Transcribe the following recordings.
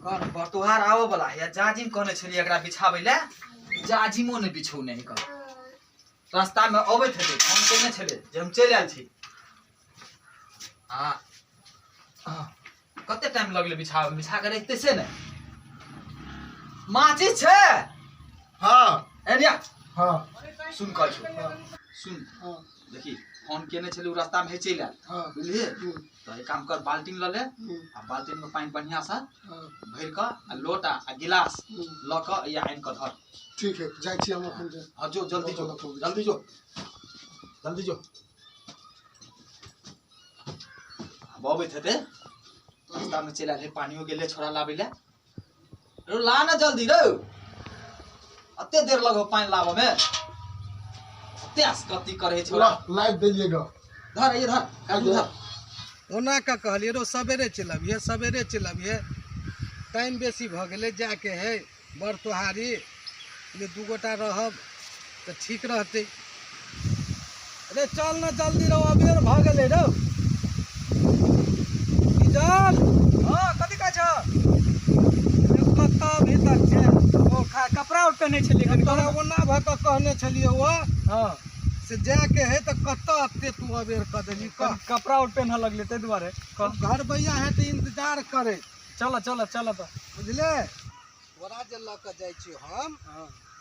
कौन बतुहार आवे वाला या जाजिम कहने छलिए एकरा बिछाबै ले जाजिमो ने बिछौने कर रास्ता में अबैत हेतै फोन केने छले जे हम चलि आयल छी हां कते टाइम लगले बिछा के रखते से ने माची छे हां एनिया हां सुन कर सुन हां देखी फोन केने छले उ रास्ता में चलि आयल हां बुझलिए तो एक काम कर बाल्टीन ल ले आ बाल्टीन में पानी बढ़िया से भर के आ लोटा आ गिलास ल के या आइन के धर ठीक है जाय छी हम अपन हां जो जल्दी जो बाबे थे रास्ता में चला ले पानियो गेले छोरा लाबे ले रो ला ना जल्दी रो अते देर लगो पानी लाबो में त्यास कति करे छोरा लाइट देलिएगा धर ये धर काबू धर ओना का कहलिए रो सवेरे चलबिए टाइम बेसी भ गेले जाके है बड़ तोहारी ये दू गोटा रहब तो ठीक रहते अरे चल ना जल्दी रहो अबेर भ गेले रो इजल हां कथि का छ कत्ता भीतर छे ओ कपड़ा उठ नहीं छले कनी तोरा ओना भ के कहने छलिए वो हां से जाके है तो कत्ता अते तू अबेर क देली कपड़ा उठ पहन लगले ते दुआरे घर भैया है तो इंतजार करे चल तो बुझले ओरा जे ल के जाय छी हम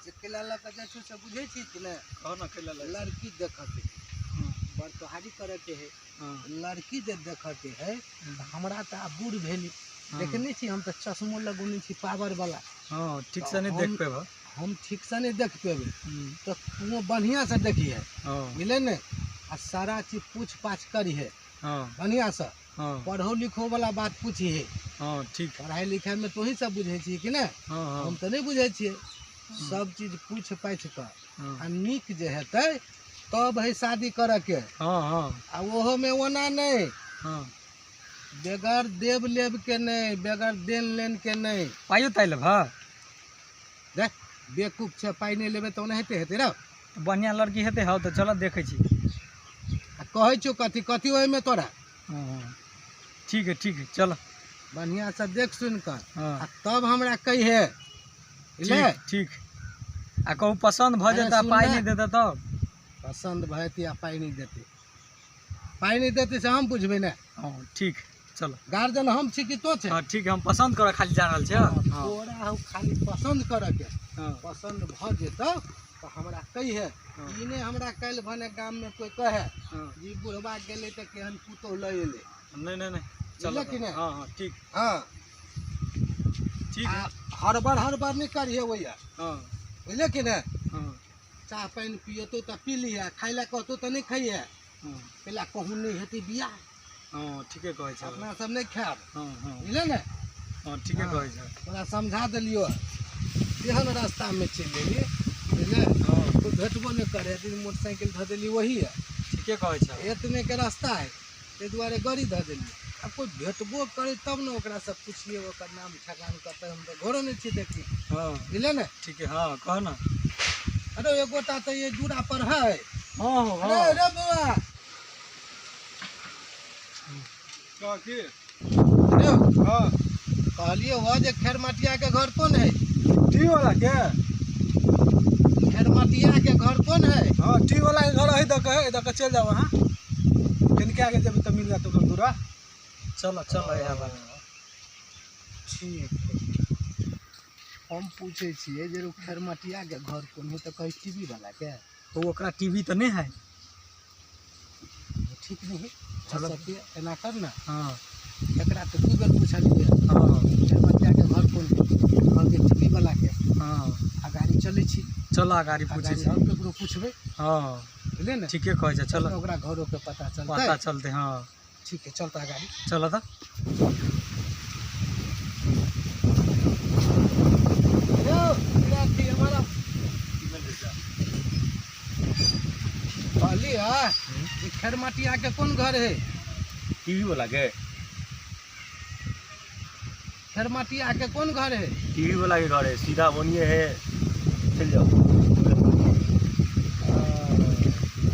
जे केला ल के जाय छी से बुझे छी कि ने कहो ना केला लड़की देखते बड़ तोहारी करे के है लड़की जे देखते है हमरा त बूढ़ भेली देखने छी हम त चश्मो लगौने छी पावर वाला हां ठीक से नहीं देख पेबो हम ठीक से नहीं देख पेबे तो तू बढ़िया से देखिए मिले ने आ सारा चीज पूछ पाछ करी है बढ़िया से पढ़ो लिखो वाला बात पूछी है ठीक पढ़ाई लिखाई में तो ही सब बुझे छी कि ने हम तो नहीं बुझे छिए सब चीज पूछ पाछ कर आ निक जे हेतै तब है शादी करे के आ ओहो में ओना नहीं बेगर देव लेब के नहीं बेगर देन लेन के नहीं पाइयो ताइले भा देख बेकूफ छे पाई नहीं लेबे तो नहीं हेते रे बढ़िया लड़की हेते हां तो चल देखे छी आ कहै छौ कथी ओय में तोरा ठीक है चल बढ़िया से देख सुन कर आ तब हमरा कही है ठीक आ कहू पसंद भ जेता पाई नहीं देता तब पसंद भएती आ पाई नहीं देते से हम बुझबे ना ठीक चलो गार्जियन हम छी कि तो छे हां ठीक है हम पसंद कर खाली जान रहल छै तोरा हम खाली पसंद करे के पसंद भ जेतो तो हमरा कही है ई ने हमरा कल भने गांव में कोई कहे जी बुढ़वा गेले त केहन पुतो ल एले नहीं चलो कि नहीं हां ठीक हां ठीक है हड़बड़ नहीं करिए भैया बुझले कि ने चाह पानी पिए तो पी लिया खाई ला कहतो तो नहीं खाइए पहला कहूँ नहीं हेती बिया ठीक है कहै छै अपना सब नहीं खाब बुझले ने ठीक है कहै छै तोरा समझा देलियो केहन रास्ता में चल गेली बुझले तो भेटबो नहीं करे दिन मोटरसाइकिल ध देली वही है ठीक है कहै छै इतने के रास्ता है ते दुआरे गाड़ी ध देली अब कोई भेटबो करे तब न ओकरा से पूछिए ओकर नाम ठकान करते हम तो घरो नहीं छी देखी बुझले ने ठीक है हां कह ना अरे एगोटा तो ये जूड़ा पर है हां रे बाबा का के हां कहलिए हो जे खेरमटिया के घर कौन है टी वाला के खेरमटिया के घर कौन है हां टी वाला के घर है इधर के चल जाओ हां किनके आगे जब तो मिल जातो दूरा चल यहां बात ठीक है हम पूछे छिए जे खेरमटिया के घर कौन है तो कहीं टीवी वाला के तो ओकरा टीवी तो नहीं है ठीक नहीं चलो एना कर ना हां एकरा तो दू बेर पूछलिए खेरमटिया के घर कौन घर के टीवी वाला के आ गाड़ी चले छी चल गाड़ी पूछे छी हम केकरो पूछबे हां बुझले ने ठीक है कहै छै चल ओकरा घरों के पता चलते हां ठीक है चलता गाड़ी चल त खेरमटिया के कौन घर है टीवी वाला के खेरमटिया के कौन घर है टीवी वाला के घर है सीधा बनिए है चल जाओ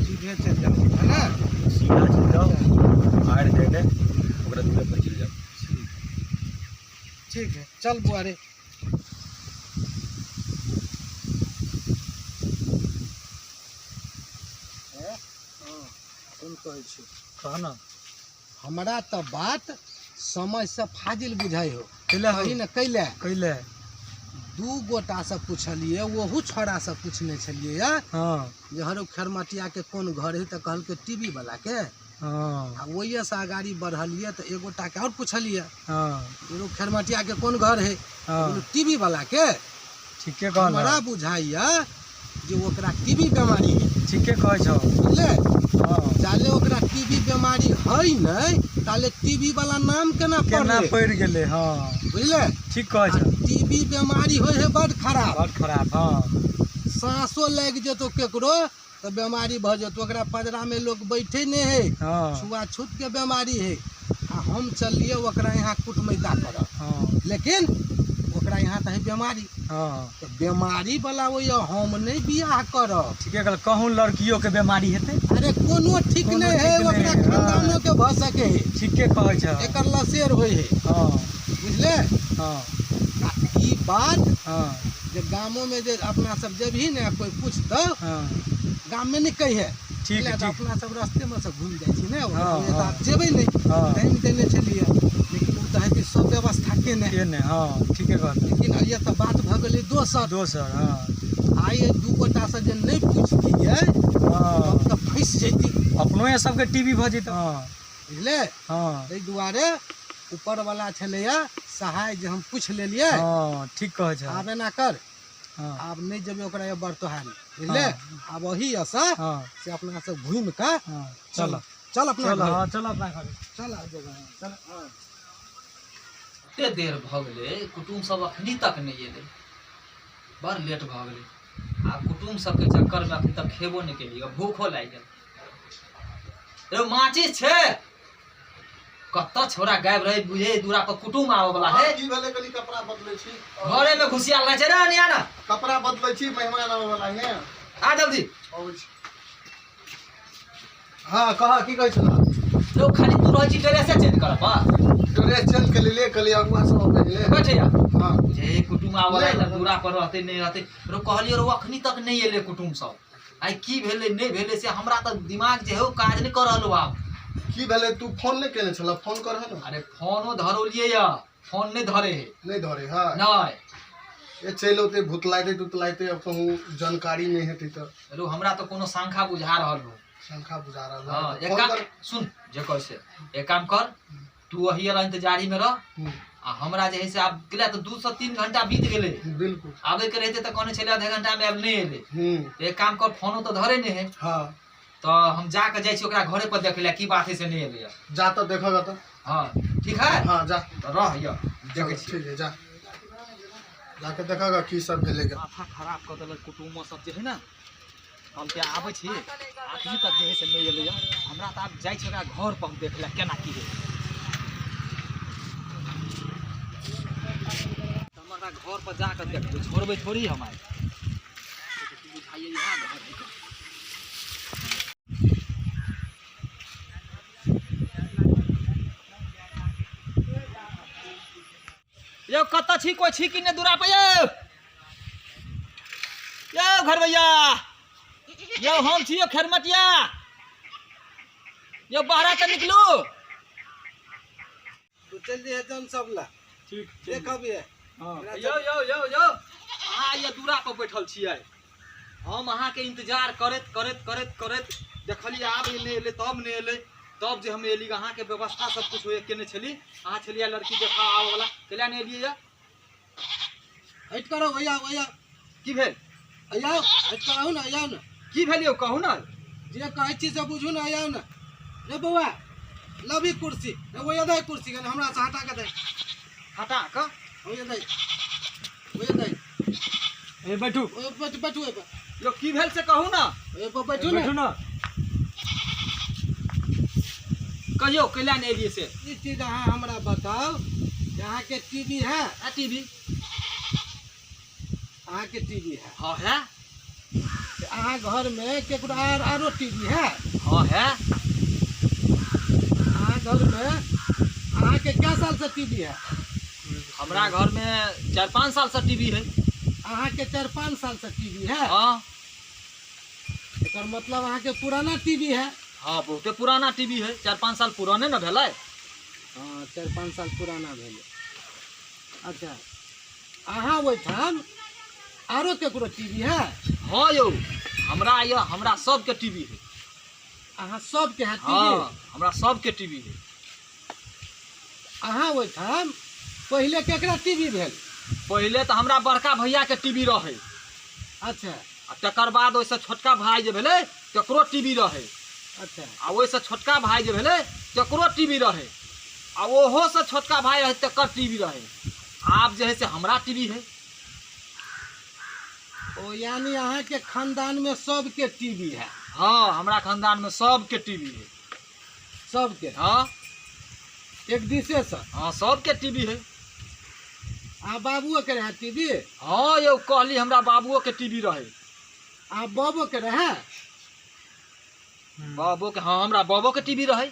सीधे चल जाओ है ना सीधा चल जाओ आड़ देने ओकरा दूर पर चल जाओ ठीक है, चल बुआ रे। सुन कहै छी, कहना हमरा तो बात समझ से फाजिल बुझाई हो। कैले कही न कैले कैले दू गोटा से पूछलिए, वहू छोड़ा से पूछने छलिए या हाँ जे हरो खरमटिया के कौन घर है, तो कहल के टीवी वाला के। हाँ आ वही से गाड़ी बढ़लिए तो एक गोटा के और पूछलिए, हाँ एगो खरमटिया के कौन घर है, हाँ टीवी वाला के। ठीके कहना हमरा बुझाइया जे ओकरा टीवी बीमारी है। ठीके कहै छौ। बुझले, हाँ जाले ओकरा टीवी बीमारी है नहीं, ताले टीवी वाला नाम केना केना पड़ले। पड़ गेले। हाँ बुझले, ठीक कहै छौ। टीवी बीमारी होय है बड़ खराब। बड़ खराब। हाँ सांसो लग जेतो केकरो तो बीमारी भ जेतो। ओकरा पजरा में लोग बैठे नहीं है, हाँ छुआछूत के बीमारी है। आ हम चलिए ओकरा यहाँ कुटमैता करब, हाँ लेकिन ओकरा यहाँ तो है बीमारी। हाँ तो बीमारी वाला वो हम नहीं बियाह करब। ठीके कहल। कहूँ लड़कियों के बीमारी हेतै। अरे कोनो ठीक कोनो नहीं है, ठीक नहीं ओकरा है, खानदानों हाँ। के भ सके है। ठीके कहै छौ। एकर लसेर होय है। हाँ बुझले, हाँ आ ई बात हाँ जे गामों में जे अपना सब जब भी ने कोई पूछतो, हाँ गाम में नहीं कही है। ठीक तो ठीक। अपना सब रास्ते में से घूम जाए छी ने, हाँ, तो हाँ। आप जेबे नहीं, हाँ। टाइम देने चलिए, लेकिन वो तो है कि सब व्यवस्था के नहीं। के ने हाँ ठीके कहल। लेकिन ये तो बात भ गेलै दोसर। दोसर हाँ आइए दू गोटा से जे नहीं पूछतिए हाँ तब तो फंस जैती। अपनो ये सबके टीवी भऽ जेतै। हाँ बुझले, हाँ ताहि दुआरे ऊपर वाला छलैया सहाय जे हम पूछ लेलिए। हाँ ठीक कहै छौ। आब एना कर, हाँ आब नहीं जेबे ओकरा ये बरतोहारी। बुझले, हाँ। आब वही ऐसा हाँ से अपना से घूम के हाँ चल चल चल अपना चल। घर। हाँ चल अपना घर। चल आ जगह चल। एते देर भ गेलै, कुटुम सब अखनी तक नहीं एलै, बड़ लेट भ गेलै। आ कुटुम सबके चक्कर में अखनी तक खेबो नहीं केलियै, भूखो लागि गेल। एगो माचिस छै, कत्ता छोरा गायब रहे बुझे दूरा पर कुटुम आवे वाला है। की भेले कनी कपड़ा बदलै छी, घरे में घुसियाल रहे छै रे निया ना। कपड़ा बदलै छी, मेहमान आवे वाला है। आ जल्दी। अबै छी। हाँ कहा की कहै छला? लोग खाली तू रह छी ड्रेस चेंज कर बा। ड्रेस चेंज के लिए कली अगुआ सब भेजले। बैठे या हां जे कुटुम आवे वाला दूरा पर रहते नहीं रहते, रो कहलियो रो अखनी तक नहीं एले कुटुम सब। आई की भेले नहीं भेले से हमरा त दिमाग जे हो काज नहीं कर रहलो आब। की भेले? तू फोन नहीं केने छला, फोन करह न। अरे फोनो धरोलिए या फोन नहीं धरे है। नहीं धरे। हां नहीं ए चलोते भूतलाइते तुतलाइते अब कहूँ जानकारी नहीं हेतै त रो हमरा तो कोनो शंखा बुझा रहल हो। शंखा बुझा रहल। हां एक फोन काम कर। सुन जे कैसे एक काम कर, तू वही इंतजारी में रह। आ हमरा जे है से आब गेला तो 2 से 3 घंटा बीत गेले। बिल्कुल। आबे के रहते तो कहने चले आधा घंटा में अब नहीं एले। तो एक काम कर, फोनो तो धरे नहीं है, हां तो हम जाके जाय छी ओकरा घरे पर देख ले की बात है से नहीं एले। जा त देखगा त। हां ठीक है। हां जा तो रह या देखे छी। ठीक है, जा जाके देखगा की सब भेले के। माथा खराब कर देलक कुटुम्बो सब जे है ना। हम के आबै छी आखिरी तक जे है से नहीं एले। हमरा त आब जाय छी ओकरा घर पर देख ले केना की है। हमारा घर पर जाकर देखबे, छोड़बे थोड़ी हम आए। बुझाइए यहाँ घर है। यो कत्ता छी, कोई छी कि ने दूरा पे यो घर भैया, यो हम छी, यो खरमटिया, यो बाहर से निकलू। तू चल जे जन सब ला ठीक देखबे। हाँ यो यो यो यो अहाँ ये दूरा पर बैठल छियै, हम अहाँ के इंतजार करत करत करत करत देखलिए आब नहीं एले, तब नहीं एले, तब जे हम एली अहाँ के व्यवस्था सब कुछ होए केने छली। अहाँ छलिए लड़की देखा आवे वाला, केला नहीं एलिए या? हट करो भैया, भैया की भेल? आयाओ, हट करो ना, आयाओ ना। की भेल यो कहू ना। जे कहै छी से बुझू ना, आयाओ ना। रे बौआ लबी कुर्सी, रे वो दे कुर्सी के हमरा से हटा के दे। हटा का वो दे, वो दे। ए बैठू ओ बैठू ए पर। यो की भेल से कहू ना। ए पर बैठू बैठू ना। ना। कहियो कैला नहीं एलिए से। ई चीज अहाँ हमरा बताओ, यहाँ के टीवी है? आ टीवी अहाँ के टीवी है? हाँ है। अहाँ घर में केकरो आरो टीवी है? हाँ है। अहाँ घर में अहाँ के क्या साल से टीवी है? हमरा घर में 4-5 साल से टीवी है। अहाँ के 4-5 साल से टीवी है? हाँ। एकर मतलब अहाँ के पुराना टीवी है? हाँ, बहुते पुराना टीवी है, 4-5 साल पुराने न भेलै। हाँ, 4-5 साल पुराना भेलै। अच्छा, अहाँ ओहिठाम आरो केकरो टीवी है? हाँ यौ, हमरा सबके टीवी है। अहाँ सबके है टीवी? हाँ, हमरा सबके टीवी है। अहाँ ओहिठाम पहिले केकरा टीवी भेल? पहिले तो हमरा बड़का भैया के टीवी रहे। अच्छा। आ तकर बाद ओइसे छोटका भाई जे भेलै तकरो टीवी रहे। अच्छा। आ ओइसे छोटका भाई जे भेलै तकरो टीवी रहे। आ ओहो से छोटका भाई रहे तकर टीवी रहे। आब जे है से हमरा टीवी है। ओ यानी अहाँ के खानदान में सबके टीवी है? हाँ, हमरा खानदान में सबके टीवी है। सबके? हाँ। एक दिशे से? हाँ, सबके टीवी है। आ बाबुओ के रहे टीवी? हाँ यौ, कहली हमरा बाबुओ के टीवी रहे। आ बाबो के रहे? बाबो के, हाँ हमरा बाबो के टीवी रहे।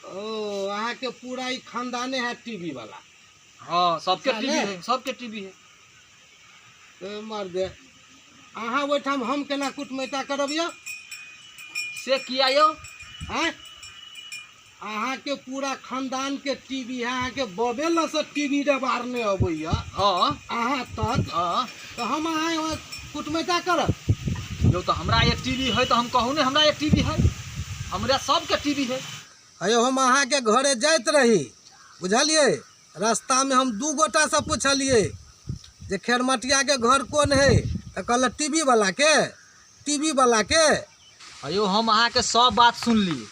ओ, अहाँ के पूरा ही खानदाने है टीवी वाला? हाँ, सबके टीवी है, सबके टीवी है। तो मर्दे, अहाँ ओहिठाम हम केना कुटमैता करब यौ? से किया यौ? हैं? अहाँ के पूरा खानदान के टीवी है, अहाँ के बबे ल से टीवी डबारने अबैया। हाँ। अहाँ तक? हाँ। तो हम अहाँ यहाँ कुटमैता करब? यौ तो हमरा एक टीवी है तो हम कहूँ ने हमरा एक टीवी है। हमरा सबके टीवी है। अयो, हम अहाँ के घरे जाइत रही, बुझलिए, रास्ता में हम 2 गोटा से पूछलिए जे खेरमटिया के घर कौन है, तो कहल टीवी वाला के, टीवी वाला के। अयो, हम अहाँ के सब बात सुन ली,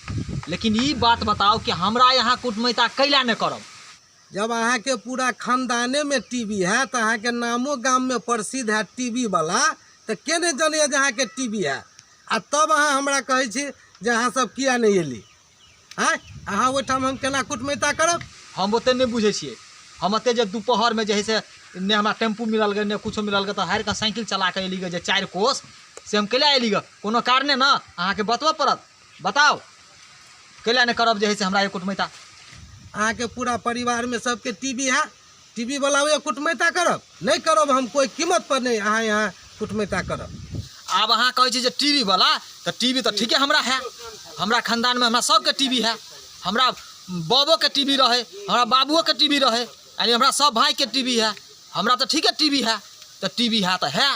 लेकिन ये बात बताओ कि हमरा यहाँ कुटमैता कैला न करब? जब अहाँ के पूरा खानदाने में टीवी है, तो अहाँ के नामो गाम में प्रसिद्ध है टीवी वाला, तो के नहीं जानिए जे अहाँ के टीवी है? आ तब अहाँ हमरा कहै छी जे अहाँ सब किया नहीं एली? हैं? अहाँ ओहिठाम हम केना कुटमैता करब? हम ओते नहीं बुझे छिए। हम एते जे दोपहर में जे है से ने हमरा टेम्पू मिलल गए, ने कुछो मिलल गए, तो हारि के साइकिल चला के एली गए जे 4 कोस, से हम कैला एली गए? कोनो कारणे ना अहाँ के बतबऽ पड़त। बताओ कैला नहीं करब जे है से हमरा ये कुटमैता? अहाँ के पूरा परिवार में सबके टीवी है, टीवी वाला हुए कुटमैता करब? नहीं करब, हम कोई कीमत पर नहीं अहाँ यहाँ कुटमैता करब। आब अहाँ कहै छी जे टीवी वाला, तो टीवी तो ठीके हमरा है। हमरा खानदान में हमरा सबके टीवी है। हमरा बाबो के टीवी रहे, हमरा बाबुओ के टीवी रहे, यानी हमरा सब भाई के टीवी है। हमरा तो ठीके टीवी है। तो टीवी है तो है,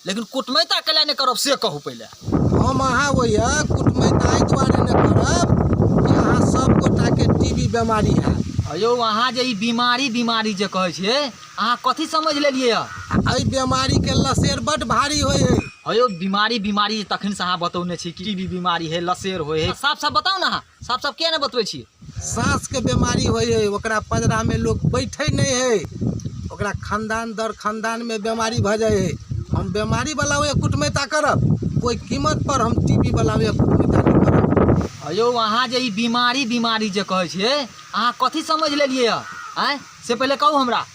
लेकिन कुटमैता कैला नहीं करब से कहू पहले। हम अहाँ वही कुटमैता एहि दुआरे नहीं करब कि अहाँ सब गोटा के टीवी बीमारी है। अयो, अहाँ जे ई बीमारी जे कहै छियै, अहाँ कथी समझ लेलियै? एहि बीमारी के लसेर बड़ भारी होय है। अयो, बीमारी तखन से अहाँ बतौने छी कि टीबी बीमारी है, लसेर होय है। साफ बताओ ना, साफ किया नहीं बतबै छी? सांस के बीमारी होय है, ओकरा पंजरा में लोग बैठे नहीं है, ओकरा खानदान दर खानदान में बीमारी भ जाए है। हम बीमारी वाला हुए कुटमैता करब, कोई कीमत पर हम टीवी वाला हुए कुटमैता नहीं करब। अयो, अहाँ जे ई बीमारी जे कहै छियै, अहाँ कथी समझ लेलियै? आँय, से पहिले कहू हमरा।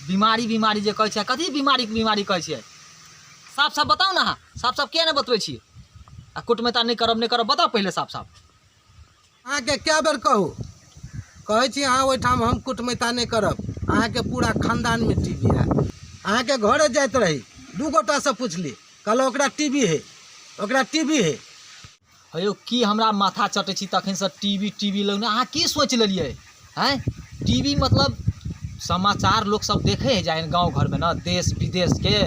बीमारी जे कहै छियै, कथी बीमारी कहै छियै? साफ बताओ ना। साफ किया नहीं बतबै छियै? आ कुटमैता नहीं करब बताओ पहले साफ। अहाँ के क्या बेर कहू, कहै छी अहाँ ओहिठाम हम कुटमैता नहीं करब। अहाँ के पूरा खानदान में टीवी है। अहाँ के घरे जाइत रही, 2 गोटा से पूछली, कहल ओकरा टीवी है, ओकरा टीवी है। अयो, की हमरा माथा चटै छी तखन से टीवी लग अहाँ की सोच लेलियै? हैं, टीवी मतलब समाचार लोग सब देखे है जाए गाँव घर में ना, देश विदेश के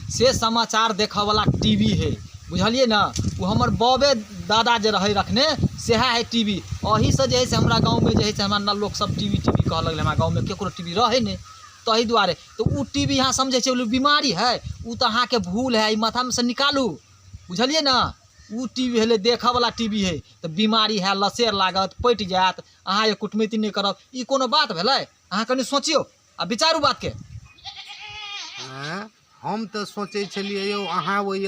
से समाचार देखा वाला टीवी है, बुझलिए ना? वो हमर बबे दादा जे रहे रखने सेहा है टीवी। अही से जे है से हमरा गाँव में जे है से हमरा लोग सब टीवी कह लगल। हमरा गाँव में केकरो टीवी रहे नहीं, तो एहि दुआरे तो उ टीवी यहाँ समझे छे बीमारी है, उ तो अहाँ के भूल है, माथा में से निकालू, बुझलिए ना? उ टीवी है देखा वाला टीवी है, तो बीमारी है, लसेर लागत, पटि जात, अहाँ ये कुटमैती नहीं करब, ई कोनो बात भेलै? अहाँ कनि सोचियो आ विचारू बात के। हम तो सोचे छलिए यौ अहाँ वही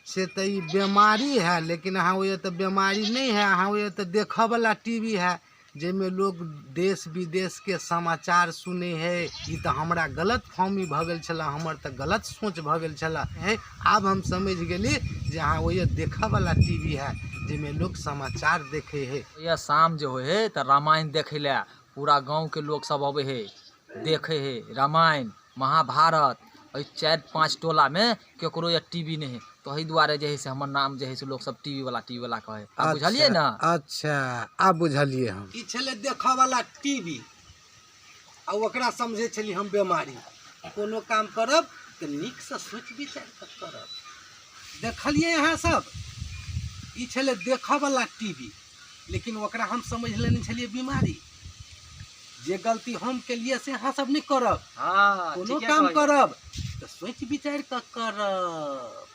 से तो ई बीमारी है, लेकिन अहाँ वही तो बीमारी नहीं है, अहाँ वही तो देखा वाला टीवी है, जेमे लोग देश विदेश के समाचार सुने है। ये तो हमरा गलत फहमी भ गेल छला, हमर तो गलत सोच भ गेल छला है। अब हम समझ गेली जे हाँ वही देखा वाला टीवी है, जेमे लोग समाचार देखे है। ये शाम जो है तो रामायण देखे ले, पूरा गांव के लोग सब अबे है देखे है रामायण महाभारत। 4-5 टोला में केकरो या टीवी नहीं है, तो एहि दुआरे जे है से हमर नाम जे है से लोग सब टीवी वाला कहे। आप बुझलिए ना? अच्छा आप बुझलिए। हम ई छले देखा वाला टीवी आ ओकरा समझे छली हम बीमारी। कोनो काम करब तो नीक से सोच विचार के करब। देखलिए यहाँ सब ई छले देखा वाला टीवी, लेकिन ओकरा हम समझ लेने छलिए बीमारी। जे गलती हम के लिए से यहाँ सब नहीं करब। हाँ कोनो काम करब तो सोच विचार के करब।